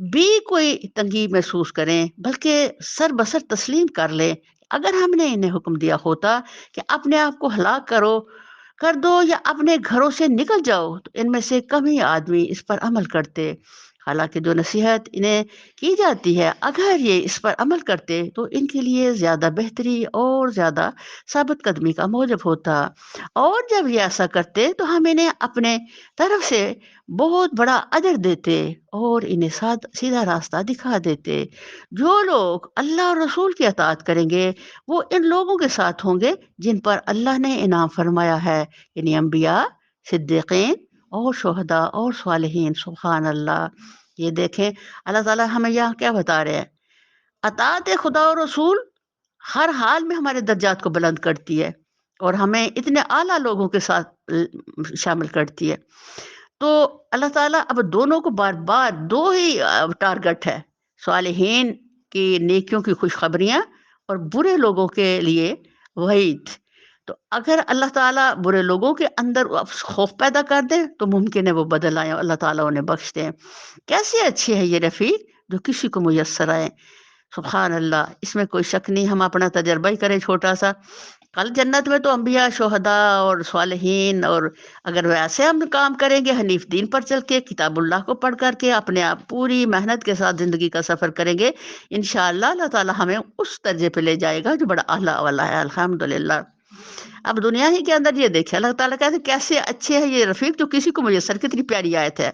بھی کوئی تنگی محسوس کریں، بلکہ سر بسر تسلیم کر لیں۔ اگر ہم نے انہیں حکم دیا ہوتا کہ اپنے آپ کو ہلاک کر دو یا اپنے گھروں سے نکل جاؤ، تو ان میں سے کم ہی آدمی اس پر عمل کرتے۔ حالانکہ جو نصیحت انہیں کی جاتی ہے، اگر یہ اس پر عمل کرتے تو ان کے لیے زیادہ بہتری اور زیادہ ثابت قدمی کا موجب ہوتا، اور جب یہ ایسا کرتے تو ہم انہیں اپنے طرف سے بہت بڑا اجر دیتے اور انہیں سیدھا راستہ دکھا دیتے۔ جو لوگ اللہ اور رسول کی اطاعت کریں گے وہ ان لوگوں کے ساتھ ہوں گے جن پر اللہ نے انعام فرمایا ہے، یعنی انبیاء، صدیقین اور شہداء اور صالحین۔ سبحان اللہ! یہ دیکھیں اللہ تعالیٰ ہمیں یہاں کیا بتا رہے ہیں، اطاعت خدا اور رسول ہر حال میں ہمارے درجات کو بلند کرتی ہے اور ہمیں اتنے اعلیٰ لوگوں کے ساتھ شامل کرتی ہے۔ تو اللہ تعالیٰ اب دونوں کو بار بار دو ہی ٹارگٹ ہے، صالحین کی نیکیوں کی خوشخبریاں اور برے لوگوں کے لیے وعید۔ تو اگر اللہ تعالیٰ برے لوگوں کے اندر خوف پیدا کر دے تو ممکن ہے وہ بدل آئیں، اللہ تعالیٰ انہیں بخش دیں۔ کیسے اچھی ہے یہ رفیق جو کسی کو میسر آئے! سبحان اللہ! اس میں کوئی شک نہیں، ہم اپنا تجربہ ہی کریں چھوٹا سا۔ کل جنت میں تو انبیاء، شہداء اور صالحین، اور اگر ویسے ہم کام کریں گے حنیف دین پر چل کے، کتاب اللہ کو پڑھ کر کے، اپنے آپ پوری محنت کے ساتھ زندگی کا سفر کریں گے، انشاءاللہ اللہ تعالیٰ ہمیں اس درجے پہ لے جائے گا جو بڑا اعلیٰ والا ہے، الحمدللہ۔ اب دنیا ہی کے اندر یہ دیکھیں اللہ تعالیٰ کہتے ہیں کیسے اچھے ہے یہ رفیق جو کسی کو میسر، کتنی پیاری آیت ہے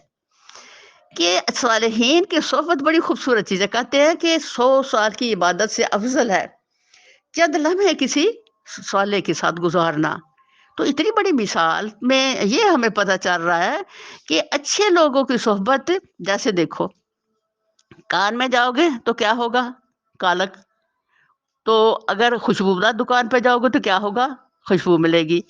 کہ صالحین کی صحبت بڑی خوبصورت چیز ہے۔ کہتے ہیں کہ 100 سال کی عبادت سے افضل ہے چند لمحے کسی صالح کے ساتھ گزارنا۔ تو اتنی بڑی مثال میں یہ ہمیں پتہ چل رہا ہے کہ اچھے لوگوں کی صحبت، جیسے دیکھو کان میں جاؤ گے تو کیا ہوگا؟ کالک۔ تو اگر خوشبودار دکان پہ جاؤ گے تو کیا ہوگا؟ خوشبو ملے گی۔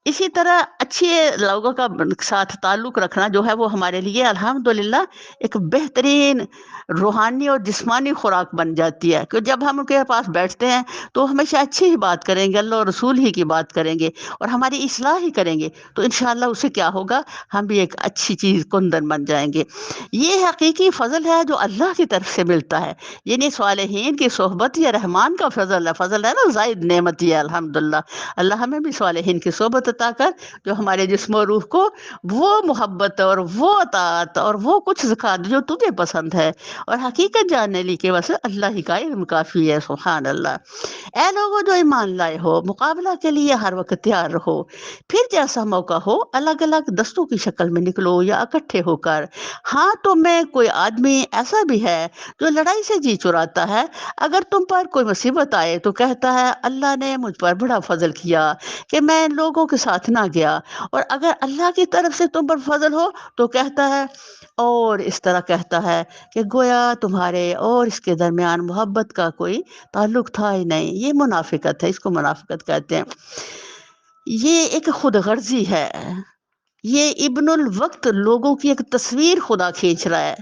اسی طرح اچھے لوگوں کا ساتھ تعلق رکھنا جو ہے وہ ہمارے لیے الحمدللہ ایک بہترین روحانی اور جسمانی خوراک بن جاتی ہے، کہ جب ہم ان کے پاس بیٹھتے ہیں تو ہمیشہ اچھی ہی بات کریں گے، اللہ اور رسول ہی کی بات کریں گے اور ہماری اصلاح ہی کریں گے، تو انشاءاللہ اسے کیا ہوگا، ہم بھی ایک اچھی چیز کندن بن جائیں گے۔ یہ حقیقی فضل ہے جو اللہ کی طرف سے ملتا ہے، یعنی صالحین کی صحبت یہ رحمان کا فضل ہے نا، زائد نعمت یہ الحمدللہ۔ اللہ ہمیں بھی صالحین کی صحبت عطا کر جو ہمارے جسم و روح کو وہ محبت اور وہ اطاعت اور وہ کچھ سکھا دے جو تجھے پسند ہے، اور حقیقت جاننے لی کہ بس اللہ ہی کا علم کافی ہے۔ سبحان اللہ! اے لوگوں جو ایمان لائے ہو، مقابلہ کے لیے ہر وقت تیار رہو، پھر جیسا موقع ہو الگ الگ دستوں کی شکل میں نکلو یا اکٹھے ہو کر۔ ہاں تم میں کوئی آدمی ایسا بھی ہے جو لڑائی سے جی چراتا ہے، اگر تم پر کوئی مصیبت آئے تو کہتا ہے اللہ نے مجھ پر بڑا فضل کیا کہ میں ان لوگوں کے ساتھ نہ گیا، اور اگر اللہ کی طرف سے تم پر فضل ہو تو کہتا ہے، اور اس طرح کہتا ہے کہ گویا تمہارے اور اس کے درمیان محبت کا کوئی تعلق تھا ہی نہیں۔ یہ منافقت ہے، اس کو منافقت کہتے ہیں۔ یہ ایک خود غرضی ہے، یہ ابن الوقت لوگوں کی ایک تصویر خدا کھینچ رہا ہے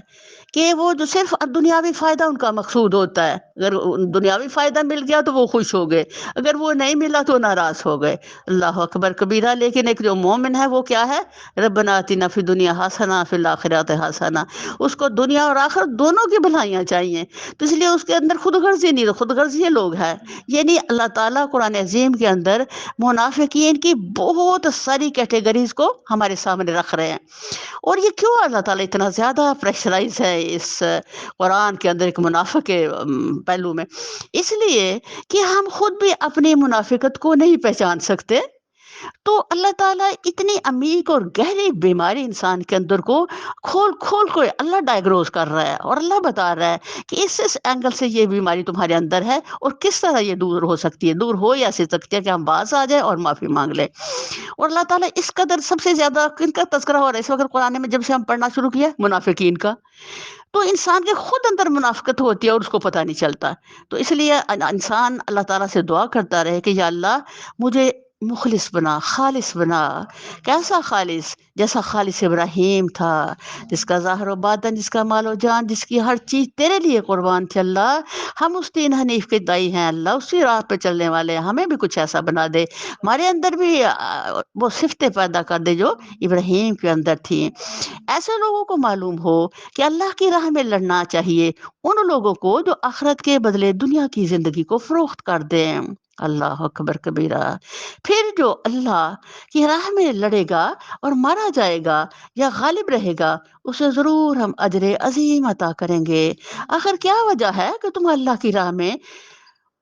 کہ وہ جو صرف دنیاوی فائدہ ان کا مقصود ہوتا ہے، اگر دنیاوی فائدہ مل گیا تو وہ خوش ہو گئے، اگر وہ نہیں ملا تو ناراض ہو گئے۔ اللہ اکبر کبیرہ! لیکن ایک جو مومن ہے وہ کیا ہے؟ ربنا آتنا فی الدنیا حسنہ فی الآخرۃ حسنہ، اس کو دنیا اور آخرت دونوں کی بھلائیاں چاہیے، تو اس لیے اس کے اندر خود غرضی نہیں، خود غرضی یہ لوگ ہیں۔ یعنی اللہ تعالیٰ قرآن عظیم کے اندر منافقین کی بہت ساری کیٹیگریز کو ہمارے سامنے رکھ رہے ہیں، اور یہ کیوں اللہ تعالیٰ اتنا زیادہ پریشرائز ہے اس قرآن کے اندر ایک منافق کے پہلو میں؟ اس لیے کہ ہم خود بھی اپنی منافقت کو نہیں پہچان سکتے، تو اللہ تعالیٰ اتنی عمیق اور گہری بیماری انسان کے اندر کو کھول کھول کو اللہ ڈائگنوز کر رہا ہے، اور اللہ بتا رہا ہے کہ اس اینگل سے یہ بیماری تمہارے اندر ہے اور کس طرح یہ دور ہو سکتی ہے، دور ہو یا سکتی ہے کہ ہم باز آ جائیں اور معافی مانگ لیں۔ اور اللہ تعالیٰ اس قدر سب سے زیادہ کن کا تذکرہ ہو رہا ہے اس وقت قرآن میں جب سے ہم پڑھنا شروع کیا، منافقین کا، تو انسان کے خود اندر منافقت ہوتی ہے اور اس کو پتہ نہیں چلتا۔ تو اس لیے انسان اللہ تعالیٰ سے دعا کرتا رہے کہ یا اللہ مجھے مخلص بنا، خالص بنا۔ کیسا خالص؟ جیسا خالص ابراہیم تھا، جس کا ظاہر و باطن، جس کا مال و جان، جس کی ہر چیز تیرے لیے قربان تھی اللہ۔ ہم اس دین حنیف کے دائی ہیں اللہ، اسی راہ پہ چلنے والے ہیں، ہمیں بھی کچھ ایسا بنا دے، ہمارے اندر بھی وہ صفتیں پیدا کر دے جو ابراہیم کے اندر تھی۔ ایسے لوگوں کو معلوم ہو کہ اللہ کی راہ میں لڑنا چاہیے، ان لوگوں کو جو آخرت کے بدلے دنیا کی زندگی کو فروخت کر دیں۔ اللہ اکبر کبیرہ۔ پھر جو اللہ کی راہ میں لڑے گا اور مارا جائے گا یا غالب رہے گا، اسے ضرور ہم اجر عظیم عطا کریں گے۔ آخر کیا وجہ ہے کہ تم اللہ کی راہ میں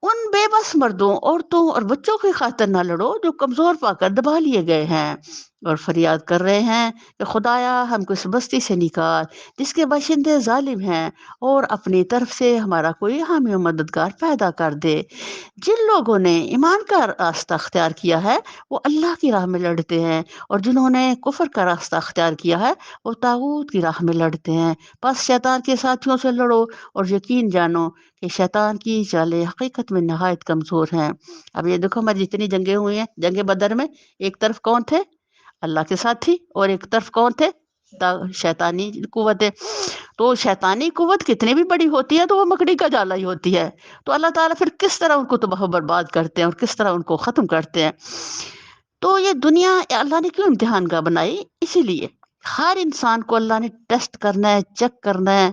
ان بے بس مردوں، عورتوں اور بچوں کی خاطر نہ لڑو جو کمزور پا کر دبا لیے گئے ہیں اور فریاد کر رہے ہیں کہ خدایا ہم کو اس بستی سے نکال جس کے باشندے ظالم ہیں، اور اپنی طرف سے ہمارا کوئی حامی و مددگار پیدا کر دے۔ جن لوگوں نے ایمان کا راستہ اختیار کیا ہے وہ اللہ کی راہ میں لڑتے ہیں، اور جنہوں نے کفر کا راستہ اختیار کیا ہے وہ طاغوت کی راہ میں لڑتے ہیں۔ بس شیطان کے ساتھیوں سے لڑو اور یقین جانو کہ شیطان کی چالیں حقیقت میں نہایت کمزور ہیں۔ اب یہ دیکھو ہماری جتنی جنگیں ہوئی ہیں، جنگ بدر میں ایک طرف کون تھے؟ اللہ کے ساتھی، اور ایک طرف کون تھے؟ شیطانی قوتیں۔ تو شیطانی قوت کتنی بھی بڑی ہوتی ہے تو وہ مکڑی کا جالا ہی ہوتی ہے، تو اللہ تعالیٰ پھر کس طرح ان کو تباہ و برباد کرتے ہیں اور کس طرح ان کو ختم کرتے ہیں۔ تو یہ دنیا اللہ نے کیوں امتحان کا بنائی؟ اسی لیے ہر انسان کو اللہ نے ٹیسٹ کرنا ہے، چیک کرنا ہے،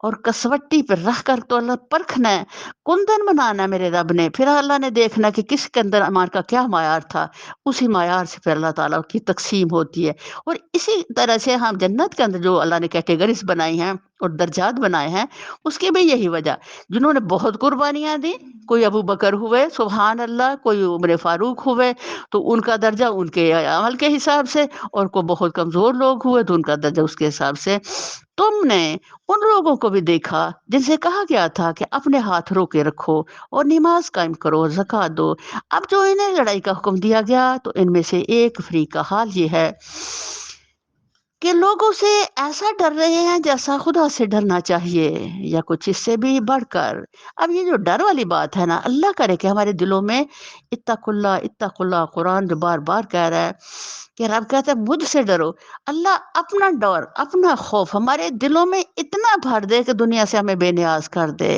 اور کسوٹی پہ رکھ کر تو اللہ پرکھنا ہے، کندن بنانا ہے میرے رب نے۔ پھر اللہ نے دیکھنا کہ کس کے اندر ایمان کا کیا معیار تھا، اسی معیار سے پھر اللہ تعالیٰ کی تقسیم ہوتی ہے۔ اور اسی طرح سے ہم جنت کے اندر جو اللہ نے کیٹیگریز بنائی ہیں اور درجات بنائے ہیں، اس کی بھی یہی وجہ، جنہوں نے بہت قربانیاں دی، کوئی ابو بکر ہوئے سبحان اللہ، کوئی عمر فاروق ہوئے تو ان کا درجہ ان کے عمل کے حساب سے، اور کو بہت کمزور لوگ ہوئے تو ان کا درجہ اس کے حساب سے۔ تم نے ان لوگوں کو بھی دیکھا جن سے کہا گیا تھا کہ اپنے ہاتھ روکے رکھو اور نماز قائم کرو، زکوٰۃ دو۔ اب جو انہیں لڑائی کا حکم دیا گیا تو ان میں سے ایک فریق کا حال یہ ہے کہ لوگوں سے ایسا ڈر رہے ہیں جیسا خدا سے ڈرنا چاہیے، یا کچھ اس سے بھی بڑھ کر۔ اب یہ جو ڈر والی بات ہے نا، اللہ کرے کہ ہمارے دلوں میں اتق اللہ، قرآن جو بار بار کہہ رہا ہے کہ رب کہتا ہے مجھ سے ڈرو، اللہ اپنا ڈر، اپنا خوف ہمارے دلوں میں اتنا بھر دے کہ دنیا سے ہمیں بے نیاز کر دے۔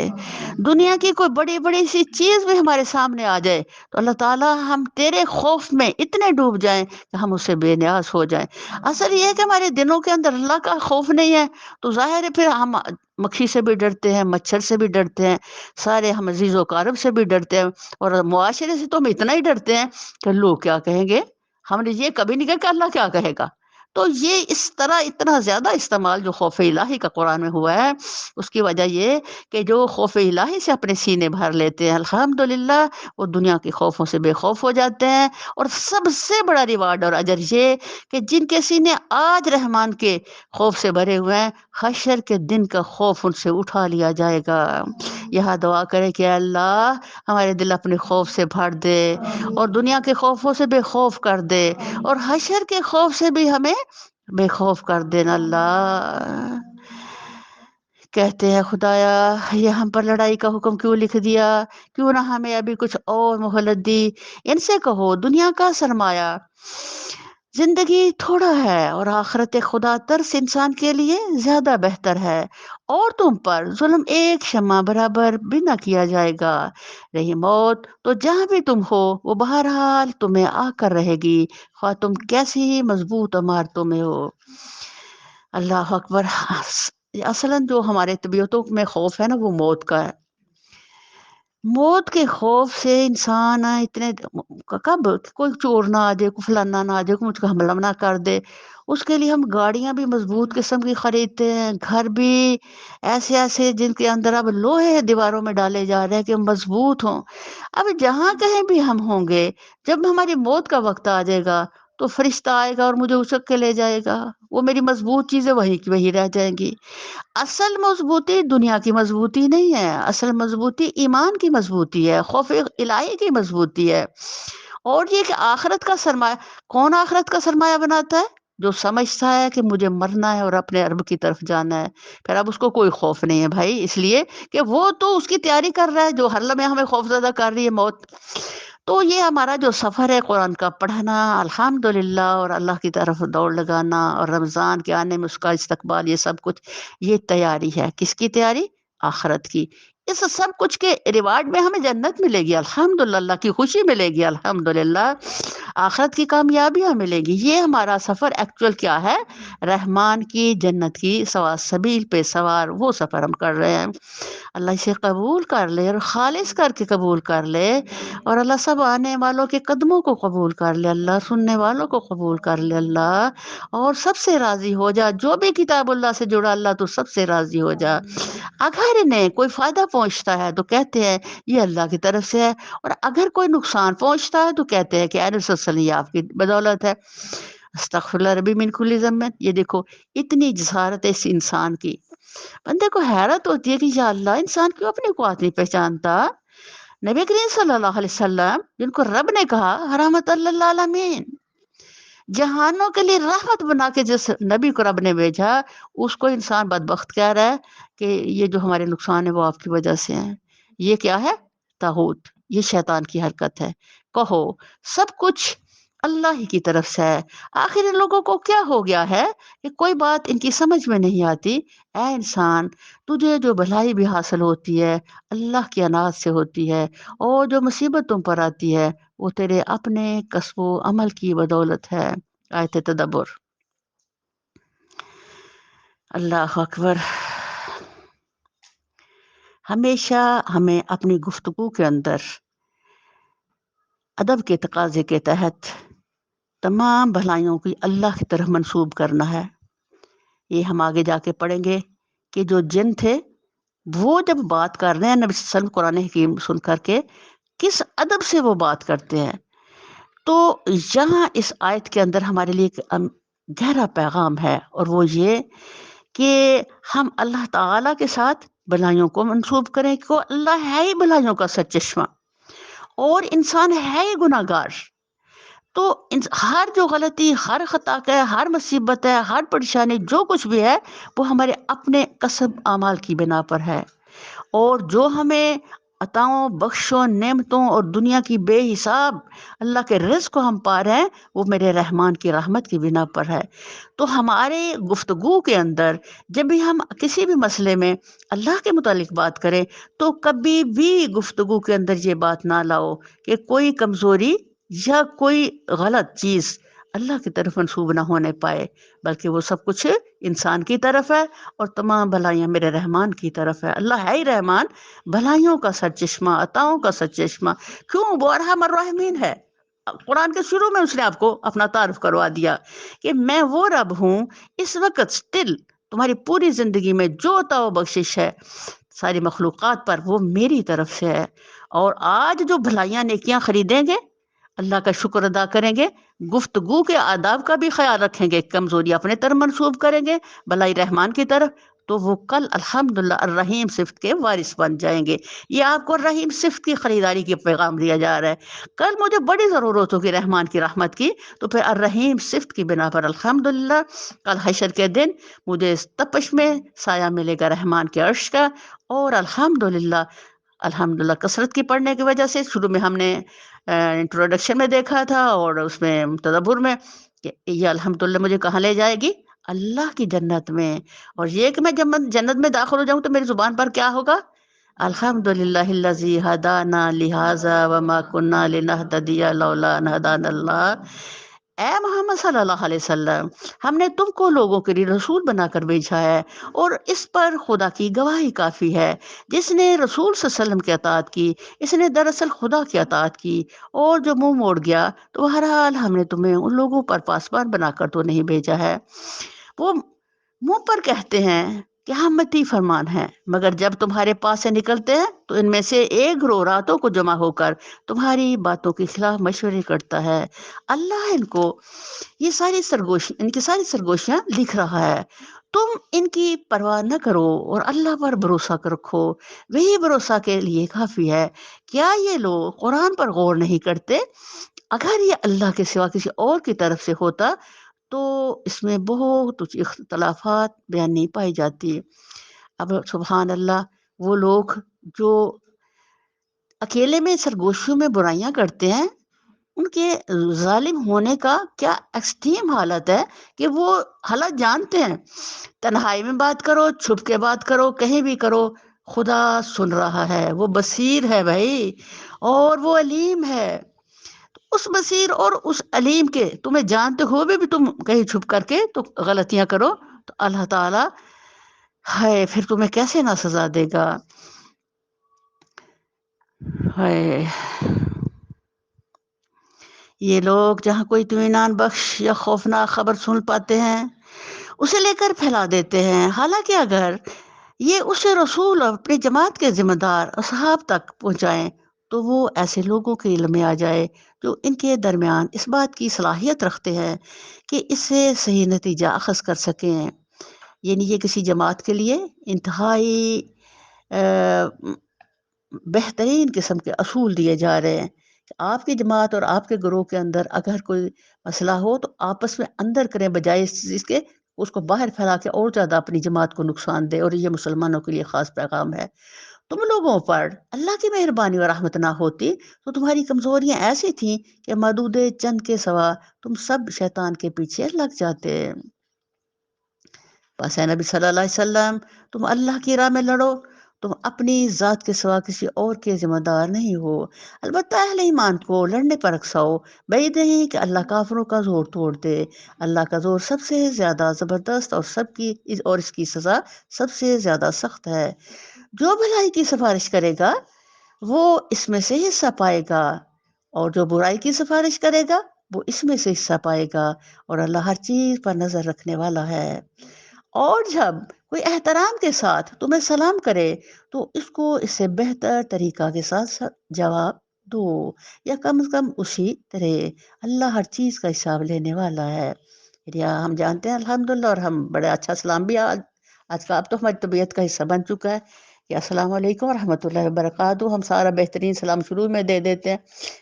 دنیا کی کوئی بڑی بڑی سی چیز بھی ہمارے سامنے آ جائے تو اللہ تعالیٰ ہم تیرے خوف میں اتنے ڈوب جائیں کہ ہم اس سے بے نیاز ہو جائیں۔ اصل یہ ہے کہ ہمارے دلوں کے اندر اللہ کا خوف نہیں ہے تو ظاہر ہے پھر ہم مکھی سے بھی ڈرتے ہیں، مچھر سے بھی ڈرتے ہیں، سارے ہم عزیز و اقارب سے بھی ڈرتے ہیں، اور معاشرے سے تو ہم اتنا ہی ڈرتے ہیں کہ لوگ کیا کہیں گے۔ ہم نے یہ کبھی نہیں کہا کہ اللہ کیا کہے گا۔ تو یہ اس طرح اتنا زیادہ استعمال جو خوف الہی کا قرآن میں ہوا ہے، اس کی وجہ یہ کہ جو خوف الہی سے اپنے سینے بھر لیتے ہیں الحمدللہ، وہ دنیا کے خوفوں سے بے خوف ہو جاتے ہیں۔ اور سب سے بڑا ریوارڈ اور اجر یہ کہ جن کے سینے آج رحمان کے خوف سے بھرے ہوئے ہیں، حشر کے دن کا خوف ان سے اٹھا لیا جائے گا۔ یہاں دعا کرے کہ اللہ ہمارے دل اپنے خوف سے بھر دے اور دنیا کے خوفوں سے بے خوف کر دے، اور حشر کے خوف سے بھی ہمیں بے خوف کر دینا اللہ۔ کہتے ہیں خدایا یہ ہم پر لڑائی کا حکم کیوں لکھ دیا، کیوں نہ ہمیں ابھی کچھ اور مہلت دی۔ ان سے کہو دنیا کا سرمایہ زندگی تھوڑا ہے اور آخرت خدا ترس انسان کے لیے زیادہ بہتر ہے، اور تم پر ظلم ایک شمع برابر بھی نہ کیا جائے گا۔ رہی موت تو جہاں بھی تم ہو وہ بہرحال تمہیں آ کر رہے گی، خواہ تم کیسی ہی مضبوط عمارتوں میں ہو۔ اللہ اکبر۔ اصلاً جو ہمارے طبیعتوں میں خوف ہے نا وہ موت کا ہے۔ موت کے خوف سے انسان اتنے کب کوئی چور نہ آ جائے، کوئی فلانا نہ آ جائے، کوئی مجھ کو حملہ نہ کر دے، اس کے لیے ہم گاڑیاں بھی مضبوط قسم کی خریدتے ہیں، گھر بھی ایسے ایسے جن کے اندر اب لوہے دیواروں میں ڈالے جا رہے ہیں کہ مضبوط ہوں۔ اب جہاں کہیں بھی ہم ہوں گے، جب ہماری موت کا وقت آ جائے گا تو فرشتہ آئے گا اور مجھے اچک کے لے جائے گا، وہ میری مضبوط چیزیں وہی کی وہی رہ جائیں گی۔ اصل مضبوطی دنیا کی مضبوطی نہیں ہے، اصل مضبوطی ایمان کی مضبوطی ہے، خوف الہی کی مضبوطی ہے۔ اور یہ کہ آخرت کا سرمایہ، کون آخرت کا سرمایہ بناتا ہے؟ جو سمجھتا ہے کہ مجھے مرنا ہے اور اپنے رب کی طرف جانا ہے، پھر اب اس کو کوئی خوف نہیں ہے بھائی، اس لیے کہ وہ تو اس کی تیاری کر رہا ہے جو ہر لمحے ہمیں خوف زدہ کر رہی ہے، موت۔ تو یہ ہمارا جو سفر ہے قرآن کا پڑھنا الحمدللہ، اور اللہ کی طرف دوڑ لگانا، اور رمضان کے آنے میں اس کا استقبال، یہ سب کچھ یہ تیاری ہے، کس کی تیاری؟ آخرت کی۔ اس سب کچھ کے ریوارڈ میں ہمیں جنت ملے گی الحمدللہ، اللہ کی خوشی ملے گی الحمدللہ، آخرت کی کامیابیاں ملے گی۔ یہ ہمارا سفر ایکچوئل کیا ہے؟ رحمان کی جنت کی سوا سبیل پہ سوار وہ سفر ہم کر رہے ہیں۔ اللہ اسے قبول کر لے اور خالص کر کے قبول کر لے، اور اللہ سب آنے والوں کے قدموں کو قبول کر لے، اللہ سننے والوں کو قبول کر لے اللہ، اور سب سے راضی ہو جا، جو بھی کتاب اللہ سے جڑا اللہ تو سب سے راضی ہو جا۔ اگر انہیں کوئی فائدہ پہنچتا ہے تو کہتے ہیں یہ اللہ کی طرف سے ہے، اور اگر کوئی نقصان پہنچتا ہے تو کہتے ہیں کہ اے رسول صلی اللہ علیہ وسلم، یہ آپ کی بدولت ہے۔ استغفر اللہ ربی من کل ذنب۔ یہ دیکھو اتنی جسارت ہے اس انسان کی، بندے کو حیرت ہوتی ہے کہ یا اللہ، انسان کیوں اپنی قوت نہیں پہچانتا؟ نبی کریم صلی اللہ علیہ وسلم جن کو رب نے کہا رحمت اللہ عالمین، جہانوں کے لیے رحمت بنا کے جس نبی کو رب نے بھیجا، اس کو انسان بدبخت کہہ رہا ہے کہ یہ جو ہمارے نقصان ہے وہ آپ کی وجہ سے ہیں۔ یہ کیا ہے؟ طاغوت، یہ شیطان کی حرکت ہے۔ کہو سب کچھ اللہ ہی کی طرف سے ہے۔ آخر ان لوگوں کو کیا ہو گیا ہے کہ کوئی بات ان کی سمجھ میں نہیں آتی؟ اے انسان، تجھے جو بھلائی بھی حاصل ہوتی ہے اللہ کی عنایت سے ہوتی ہے، اور جو مصیبت تم پر آتی ہے وہ تیرے اپنے کسب و عمل کی بدولت ہے۔ آیت تدبر۔ اللہ اکبر۔ ہمیشہ ہمیں اپنی گفتگو کے اندر ادب کے تقاضے کے تحت تمام بھلائیوں کی اللہ کی طرف منسوب کرنا ہے۔ یہ ہم آگے جا کے پڑھیں گے کہ جو جن تھے وہ جب بات کر رہے ہیں نبی صلی اللہ علیہ وسلم قرآن حکیم سن کر کے، کس ادب سے وہ بات کرتے ہیں۔ تو یہاں اس آیت کے اندر ہمارے لیے ایک گہرا پیغام ہے، اور وہ یہ کہ ہم اللہ تعالیٰ کے ساتھ بھلائیوں کو منسوب کریں کہ اللہ ہے ہی بھلائیوں کا سرچشمہ، اور انسان ہے ہی گناہ گار۔ تو ہر جو غلطی، ہر خطا ہے، ہر مصیبت ہے، ہر پریشانی، جو کچھ بھی ہے وہ ہمارے اپنے کسب اعمال کی بنا پر ہے، اور جو ہمیں عطاؤں، بخشوں، نعمتوں اور دنیا کی بے حساب اللہ کے رزق کو ہم پا رہے ہیں، وہ میرے رحمان کی رحمت کی بنا پر ہے۔ تو ہمارے گفتگو کے اندر جب بھی ہم کسی بھی مسئلے میں اللہ کے متعلق بات کریں تو کبھی بھی گفتگو کے اندر یہ بات نہ لاؤ کہ کوئی کمزوری یا کوئی غلط چیز اللہ کی طرف منسوب نہ ہونے پائے، بلکہ وہ سب کچھ انسان کی طرف ہے، اور تمام بھلائیاں میرے رحمان کی طرف ہے۔ اللہ ہے ہی رحمان، بھلائیوں کا سرچشمہ، عطاؤں کا سرچشمہ۔ کیوں؟ وہ ارحم الراحمین ہے۔ قرآن کے شروع میں اس نے آپ کو اپنا تعارف کروا دیا کہ میں وہ رب ہوں، اس وقت سٹل تمہاری پوری زندگی میں جو عطا و بخشش ہے ساری مخلوقات پر وہ میری طرف سے ہے، اور آج جو بھلائیاں نیکیاں خریدیں گے، اللہ کا شکر ادا کریں گے، گفتگو کے آداب کا بھی خیال رکھیں گے، کمزوری اپنے طرف منسوب کریں گے بھلائی رحمان کی طرف، تو وہ کل الحمدللہ الرحیم صفت کے وارث بن جائیں گے۔ یہ آپ کو الرحیم صفت کی خریداری کی پیغام دیا جا رہا ہے۔ کل مجھے بڑی ضرورت ہوگی رحمان کی رحمت کی، تو پھر الرحیم صفت کی بنا پر الحمدللہ کل حشر کے دن مجھے اس تپش میں سایہ ملے گا رحمان کے عرش کا۔ اور الحمدللہ، الحمدللہ کثرت کی پڑھنے کی وجہ سے شروع میں ہم نے انٹروڈکشن میں دیکھا تھا اور اس میں تدبر میں کہ یہ الحمدللہ مجھے کہاں لے جائے گی؟ اللہ کی جنت میں۔ اور یہ کہ میں جب جنت میں داخل ہو جاؤں تو میری زبان پر کیا ہوگا؟ الحمدللہ الذی ہدانا لہذا وما کننا لنہتدی لولا ان ہدانا اللہ۔ اے محمد صلی اللہ علیہ وسلم، ہم نے تم کو لوگوں کے لیے رسول بنا کر بھیجا ہے، اور اس پر خدا کی گواہی کافی ہے۔ جس نے رسول صلی اللہ علیہ وسلم کی اطاعت کی، اس نے دراصل خدا کی اطاعت کی، اور جو منہ موڑ گیا تو بہرحال ہم نے تمہیں ان لوگوں پر پاسبان بنا کر تو نہیں بھیجا ہے۔ وہ منہ پر کہتے ہیں کہ ہم متی فرمان ہیں، مگر جب تمہارے پاس سے نکلتے ہیں تو ان میں سے ایک گروہ راتوں کو جمع ہو کر تمہاری باتوں کے خلاف مشورے کرتا ہے۔ اللہ ان کو ان کی ساری سرگوشیاں لکھ رہا ہے۔ تم ان کی پرواہ نہ کرو اور اللہ پر بھروسہ رکھو، وہی بھروسہ کے لیے کافی ہے۔ کیا یہ لوگ قرآن پر غور نہیں کرتے؟ اگر یہ اللہ کے سوا کسی اور کی طرف سے ہوتا تو اس میں بہت کچھ اختلافات بیان نہیں پائی جاتی۔ اب سبحان اللہ، وہ لوگ جو اکیلے میں سرگوشیوں میں برائیاں کرتے ہیں، ان کے ظالم ہونے کا کیا ایکسٹریم حالت ہے کہ وہ حالت جانتے ہیں۔ تنہائی میں بات کرو، چھپ کے بات کرو، کہیں بھی کرو، خدا سن رہا ہے، وہ بصیر ہے بھائی، اور وہ علیم ہے۔ اس بصیر اور اس علیم کے تمہیں جانتے ہوئے بھی تم کہیں چھپ کر کے تو غلطیاں کرو، تو اللہ تعالیٰ ہائے پھر تمہیں کیسے نہ سزا دے گا۔ ہائے یہ لوگ جہاں کوئی اطمینان بخش یا خوفناک خبر سن پاتے ہیں اسے لے کر پھیلا دیتے ہیں، حالانکہ اگر یہ اسے رسول اور اپنی جماعت کے ذمہ دار اصحاب تک پہنچائیں تو وہ ایسے لوگوں کے علم میں آ جائے جو ان کے درمیان اس بات کی صلاحیت رکھتے ہیں کہ اس سے صحیح نتیجہ اخذ کر سکیں۔ یعنی یہ کسی جماعت کے لیے انتہائی بہترین قسم کے اصول دیے جا رہے ہیں کہ آپ کی جماعت اور آپ کے گروہ کے اندر اگر کوئی مسئلہ ہو تو آپس میں اندر کریں، بجائے اس چیز کے اس کو باہر پھیلا کے اور زیادہ اپنی جماعت کو نقصان دے۔ اور یہ مسلمانوں کے لیے خاص پیغام ہے۔ تم لوگوں پر اللہ کی مہربانی اور رحمت نہ ہوتی تو تمہاری کمزوریاں ایسی تھیں کہ محدود چند کے سوا تم سب شیطان کے پیچھے لگ جاتے۔ بس اے نبی صلی اللہ علیہ وسلم، تم اللہ کی راہ میں لڑو، تم اپنی ذات کے سوا کسی اور کے ذمہ دار نہیں ہو۔ البتہ اہل ایمان کو لڑنے پر اکساؤ، بعید نہیں کہ اللہ کافروں کا زور توڑ دے۔ اللہ کا زور سب سے زیادہ زبردست اور اس کی سزا سب سے زیادہ سخت ہے۔ جو بھلائی کی سفارش کرے گا وہ اس میں سے حصہ پائے گا، اور جو برائی کی سفارش کرے گا وہ اس میں سے حصہ پائے گا، اور اللہ ہر چیز پر نظر رکھنے والا ہے۔ اور جب کوئی احترام کے ساتھ تمہیں سلام کرے تو اس کو اس سے بہتر طریقہ کے ساتھ جواب دو، یا کم از کم اسی طرح۔ اللہ ہر چیز کا حساب لینے والا ہے۔ ہم جانتے ہیں الحمدللہ، اور ہم بڑے اچھا سلام بھی آج کا اب تو ہماری طبیعت کا حصہ بن چکا ہے کہ السلام علیکم ورحمۃ اللہ وبرکاتہ، ہم سارا بہترین سلام شروع میں دے دیتے ہیں۔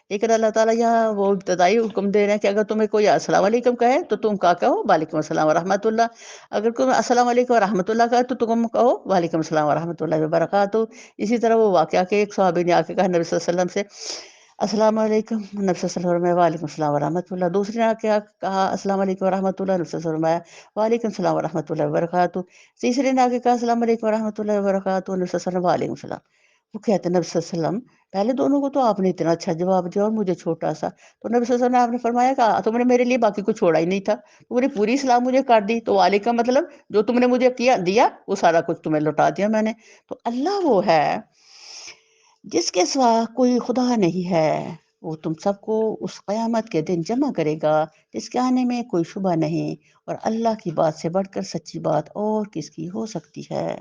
لیکن اللہ تعالیٰ یہاں وہ ابتدائی حکم دے رہے ہیں کہ اگر تمہیں کوئی السلام علیکم کہے تو تم کیا کہو؟ وعلیکم السلام ورحمۃ اللہ۔ اگر کوئی السلام علیکم ورحمۃ اللہ کہے تو تم کہو وعلیکم السلام ورحمۃ اللہ وبرکاتہ۔ اسی طرح وہ واقعہ کہ ایک صحابی نے آ کے کہا نبی صلی اللہ علیہ وسلم سے السلام علیکم، نبی صلی اللہ علیہ وسلم وعلیکم السلام ورحمۃ اللہ۔ دوسرے نے آ کے کہا السلام علیکم ورحمۃ اللہ، نبی صلی اللہ علیہ وسلم وعلیکم السلام ورحمۃ اللہ وبرکاتہ۔ تیسرے نے آ کے کہا السلام علیکم ورحمۃ اللہ وبرکاتہ، نبی صلی اللہ علیہ وسلم وعلیکم السلام۔ وہ کہتے ہیں نبی صلی اللہ علیہ وسلم پہلے دونوں کو تو آپ نے اتنا اچھا جواب دیا اور مجھے چھوٹا سا، تو نبی صلی اللہ علیہ وسلم نے آپ نے فرمایا کہ تم نے میرے لیے باقی کو چھوڑا ہی نہیں تھا، تم نے پوری اسلام مجھے کر دی، تو وعلیکم مطلب جو تم نے مجھے دیا وہ سارا کچھ تمہیں لوٹا دیا میں نے۔ تو اللہ وہ ہے جس کے سوا کوئی خدا نہیں ہے، وہ تم سب کو اس قیامت کے دن جمع کرے گا جس کے آنے میں کوئی شبہ نہیں، اور اللہ کی بات سے بڑھ کر سچی بات اور کس کی ہو سکتی ہے۔